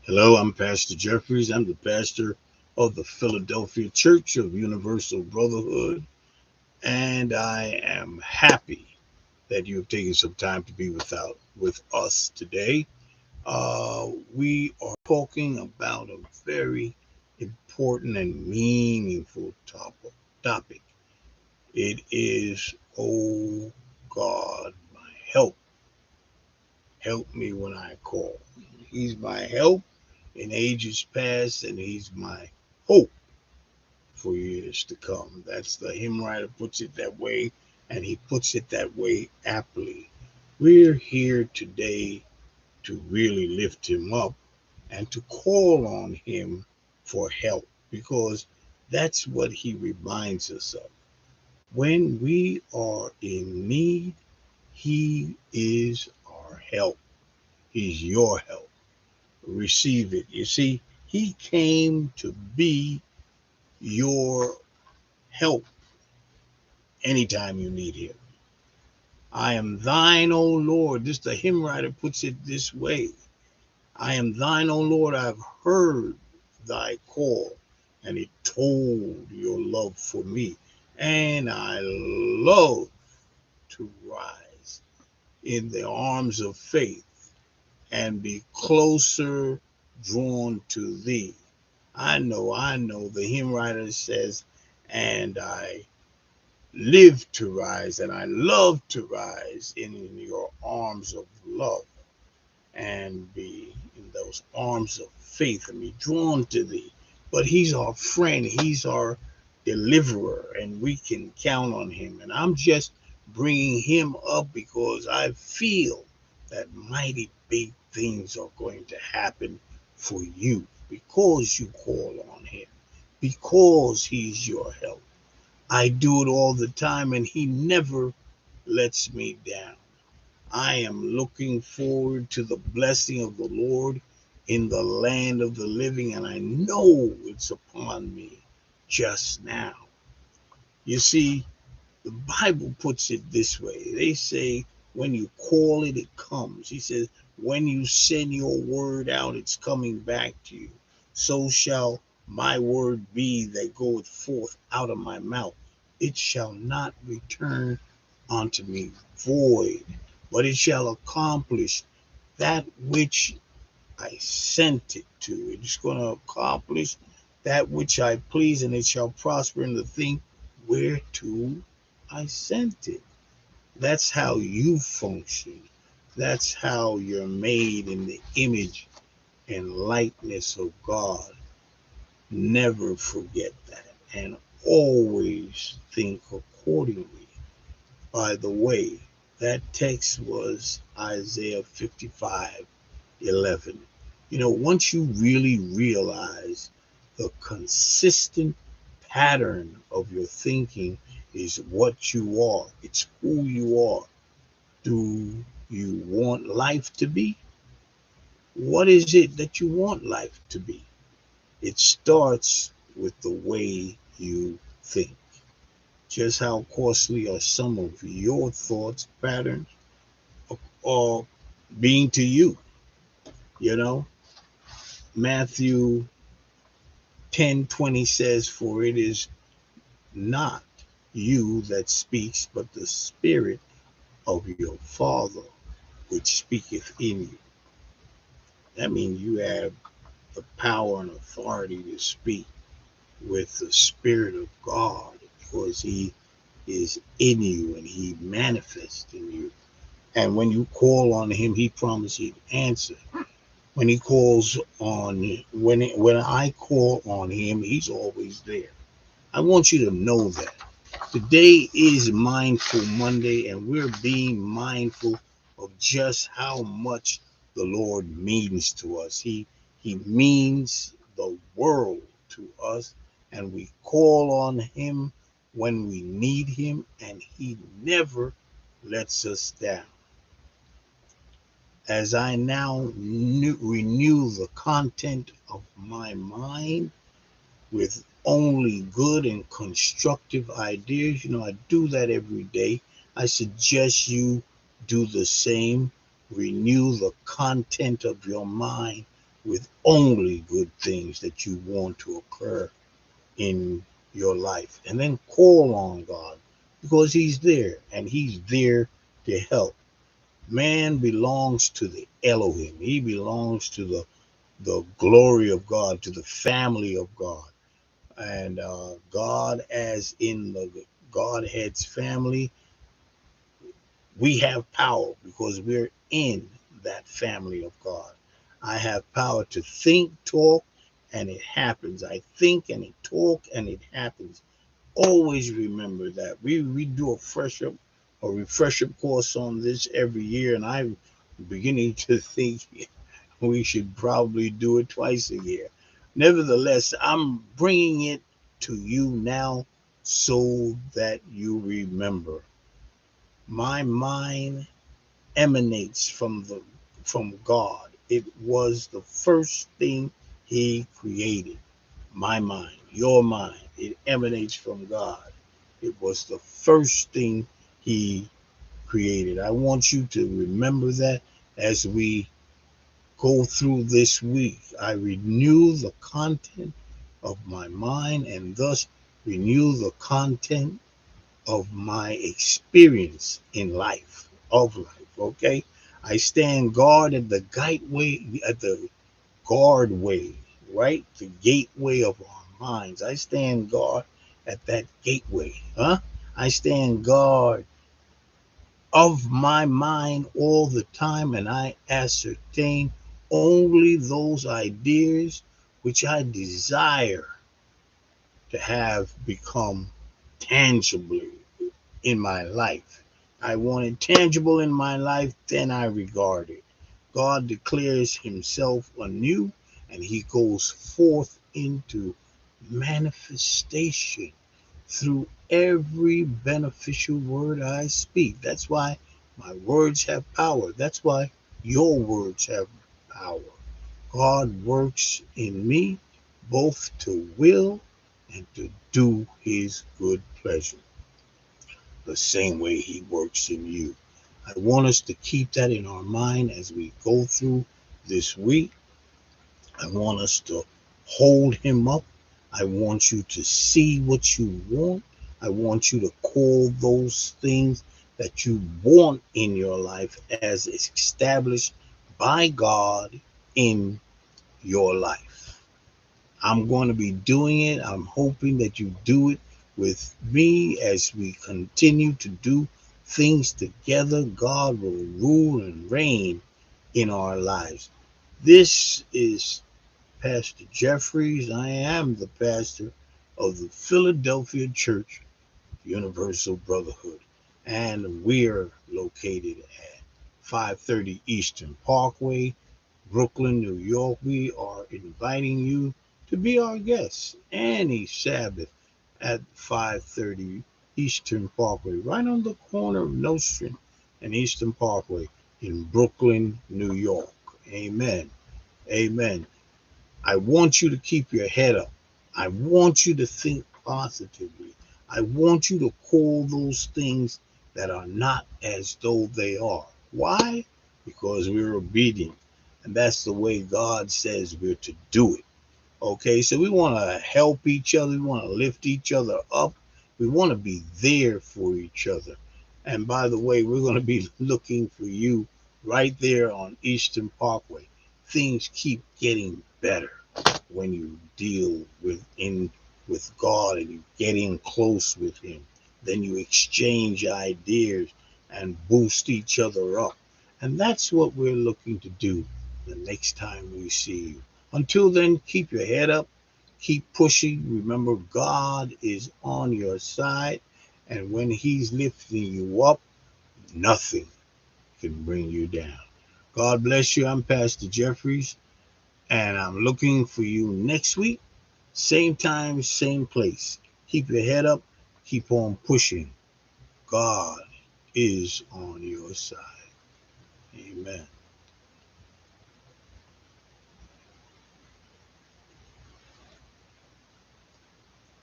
Hello, I'm Pastor Jeffries. I'm the pastor of the Philadelphia Church of Universal Brotherhood, and I am happy that you have taken some time to be with us today. We are talking about a very important and meaningful topic. It is, oh God, my help. Help me when I call. He's my help in ages past, and He's my hope for years to come. That's the hymn writer puts it that way, and he puts it that way aptly. We're here today to really lift him up and to call on him for help because that's what he reminds us of. When we are in need, he is our help. He's your help. Receive it. You see, he came to be your help anytime you need him. I am thine, O Lord. This the hymn writer puts it this way. I am thine, O Lord. I've heard thy call, and it told your love for me. And I love to rise in the arms of faith and be closer drawn to thee. I know. The hymn writer says, and I live to rise, and I love to rise in your arms of love and be in those arms of faith and be drawn to thee. But he's our friend, he's our deliverer, and we can count on him. And I'm just bringing him up because I feel that mighty big things are going to happen for you because you call on him, because he's your help. I do it all the time, and he never lets me down. I am looking forward to the blessing of the Lord in the land of the living, and I know it's upon me just now. You see, the Bible puts it this way. They say, when you call it, it comes. He says, when you send your word out, it's coming back to you. So shall my word be that goeth forth out of my mouth. It shall not return unto me void, but it shall accomplish that which I sent it to. It's going to accomplish that which I please, and it shall prosper in the thing whereto I sent it. That's how you function. That's how you're made in the image and likeness of God. Never forget that, and always think accordingly. By the way, that text was Isaiah 55:11. Once you really realize the consistent pattern of your thinking is what you are, it's who you are. Do you want life to be? What is it that you want life to be? It starts with the way you think. Just how costly are some of your thoughts patterns or being to you? You know, Matthew 10:20 says, for it is not you that speaks, but the Spirit of your Father which speaketh in you. That means you have the power and authority to speak with the Spirit of God because He is in you and He manifests in you. And when you call on Him, He promises He'd answer. When He calls on, when I call on Him, He's always there. I want you to know that. Today is Mindful Monday, and we're being mindful of just how much the Lord means to us. He means the world to us, and we call on Him when we need Him, and He never lets us down. As I now renew the content of my mind with only good and constructive ideas. I do that every day. I suggest you do the same. Renew the content of your mind with only good things that you want to occur in your life. And then call on God because He's there and He's there to help. Man belongs to the Elohim. He belongs to the glory of God, to the family of God. And God, as in the Godhead's family, we have power because we're in that family of God. I have power to think, talk, and it happens. I think and it talk and it happens. Always remember that. We do a refresher course on this every year, and I'm beginning to think we should probably do it twice a year. Nevertheless, I'm bringing it to you now so that you remember. My mind emanates from God. It was the first thing He created. My mind, your mind, it emanates from God. It was the first thing He created. I want you to remember that as we go through this week. I renew the content of my mind and thus renew the content of my experience in life, of life, okay? I stand guard at the gateway, at the guardway, right? The gateway of our minds. I stand guard at that gateway, huh? I stand guard of my mind all the time, and I ascertain only those ideas which I desire to have become tangibly in my life. I want it tangible in my life, then I regard it. God declares Himself anew, and He goes forth into manifestation through every beneficial word I speak. That's why my words have power. That's why your words have power. God works in me both to will and to do His good pleasure, the same way He works in you. I want us to keep that in our mind as we go through this week. I want us to hold Him up. I want you to see what you want. I want you to call those things that you want in your life as established by God in your life. I'm going to be doing it. I'm hoping that you do it with me as we continue to do things together. God will rule and reign in our lives. This is Pastor Jeffries. I am the pastor of the Philadelphia Church Universal Brotherhood, and we're located at 530 Eastern Parkway, Brooklyn, New York. We are inviting you to be our guests any Sabbath at 530 Eastern Parkway, right on the corner of Nostrand and Eastern Parkway in Brooklyn, New York. Amen. Amen. I want you to keep your head up. I want you to think positively. I want you to call those things that are not as though they are. Why? Because we're obedient. And that's the way God says we're to do it. Okay, so we want to help each other. We want to lift each other up. We want to be there for each other. And by the way, we're going to be looking for you right there on Eastern Parkway. Things keep getting better when you deal with God and you get in close with Him. Then you exchange ideas and boost each other up. And that's what we're looking to do the next time we see you. Until then, keep your head up, keep pushing. Remember, God is on your side. And when He's lifting you up, nothing can bring you down. God bless you. I'm Pastor Jeffries, and I'm looking for you next week. Same time, same place. Keep your head up. Keep on pushing. God is on your side. Amen.